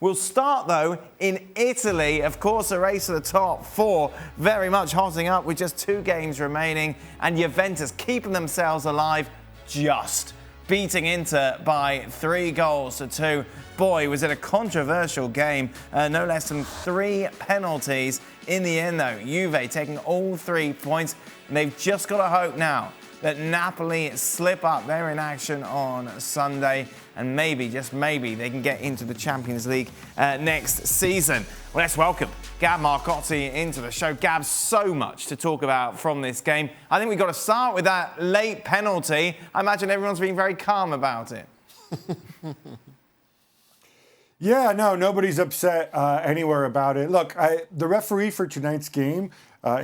We'll start, though, in Italy. Of course, a race to the top four very much hotting up with just 2 games remaining, and Juventus keeping themselves alive, just beating Inter by 3-2. Boy, was it a controversial game. No less than 3 penalties in the end, though. Juve taking all 3 points, and they've just got to hope now that Napoli slip up. They're in action on Sunday, and maybe, just maybe, they can get into the Champions League next season. Well, let's welcome Gab Marcotti into the show. Gab, so much to talk about from this game. I think we've got to start with that late penalty. I imagine everyone's been very calm about it. Yeah, no, nobody's upset anywhere about it. Look, the referee for tonight's game,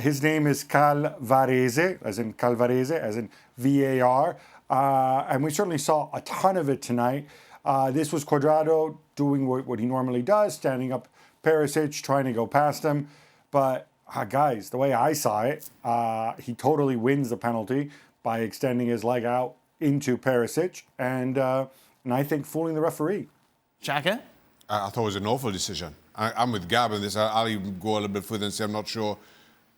his name is Calvarese, as in VAR, and we certainly saw a ton of it tonight. This was Cuadrado doing what he normally does, standing up Perisic, trying to go past him. But, guys, the way I saw it, he totally wins the penalty by extending his leg out into Perisic, and I think fooling the referee. Shaka? I thought it was an awful decision. I'm with Gab in this. I'll even go a little bit further and say I'm not sure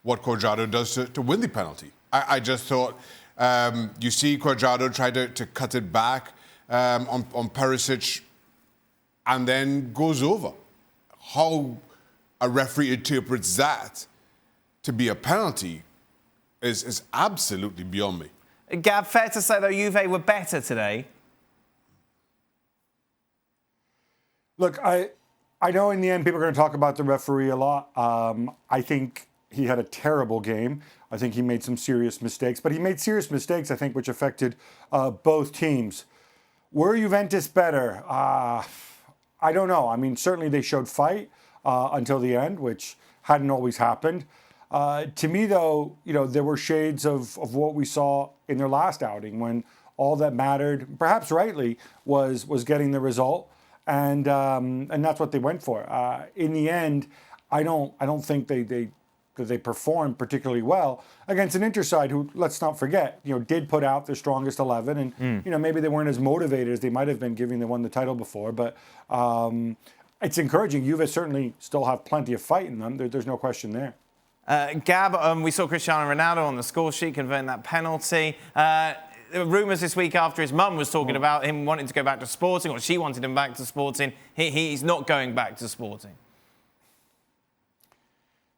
what Cuadrado does to win the penalty. I just thought you see Cuadrado try to cut it back on Perisic and then goes over. How a referee interprets that to be a penalty is absolutely beyond me. Gab, fair to say, though, Juve were better today? Look, I know in the end people are going to talk about the referee a lot. I think he had a terrible game. I think he made some serious mistakes. But he made serious mistakes, I think, which affected both teams. Were Juventus better? I don't know. I mean, certainly they showed fight until the end, which hadn't always happened. To me, though, there were shades of what we saw in their last outing when all that mattered, perhaps rightly, was getting the result. And that's what they went for. In the end, I don't think they performed particularly well against an Inter side who, let's not forget, did put out their strongest 11, and maybe they weren't as motivated as they might have been, given they won the title before. But it's encouraging. Juve certainly still have plenty of fight in them. There's no question there. Gab, we saw Cristiano Ronaldo on the score sheet converting that penalty. Rumours this week after his mum was talking about him wanting to go back to Sporting, or she wanted him back to Sporting. He's not going back to Sporting.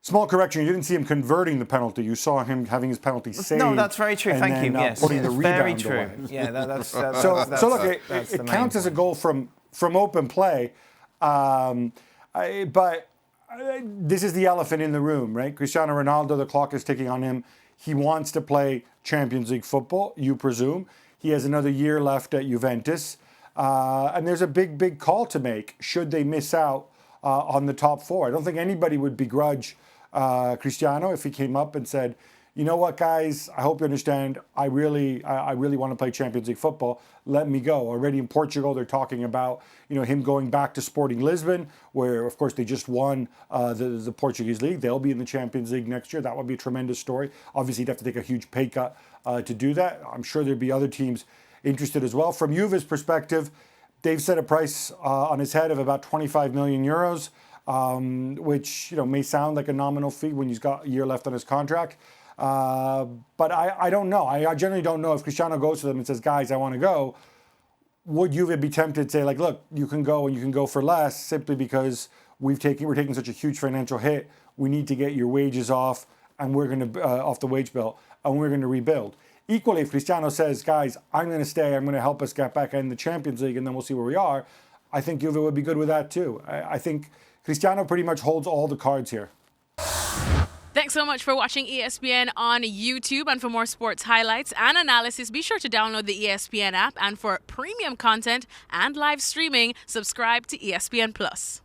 Small correction, you didn't see him converting the penalty. You saw him having his penalty saved. No, that's very true. Thank you. Yes, putting the rebound very true. away. Yeah, that's so look, it counts as a goal from open play. But this is the elephant in the room, right? Cristiano Ronaldo, the clock is ticking on him. He wants to play Champions League football, you presume. He has another year left at Juventus. And there's a big call to make should they miss out on the top 4. I don't think anybody would begrudge Cristiano if he came up and said, you know what, guys, I hope you understand, I really want to play Champions League football. Let me go. Already in Portugal, they're talking about him going back to Sporting Lisbon, where, of course, they just won the Portuguese league. They'll be in the Champions League next year. That would be a tremendous story. Obviously, he'd have to take a huge pay cut to do that. I'm sure there'd be other teams interested as well. From Juve's perspective, they've set a price on his head of about 25 million euros, which may sound like a nominal fee when he's got a year left on his contract. But I don't know. I generally don't know if Cristiano goes to them and says, guys, I want to go. Would Juve be tempted to say, like, look, you can go and you can go for less simply because we're taking such a huge financial hit. We need to get your wages off, and we're going to off the wage bill, and we're going to rebuild. Equally, if Cristiano says, guys, I'm going to stay, I'm going to help us get back in the Champions League, and then we'll see where we are, I think Juve would be good with that too. I think Cristiano pretty much holds all the cards here. Thanks so much for watching ESPN on YouTube. And for more sports highlights and analysis, be sure to download the ESPN app. And for premium content and live streaming, subscribe to ESPN Plus.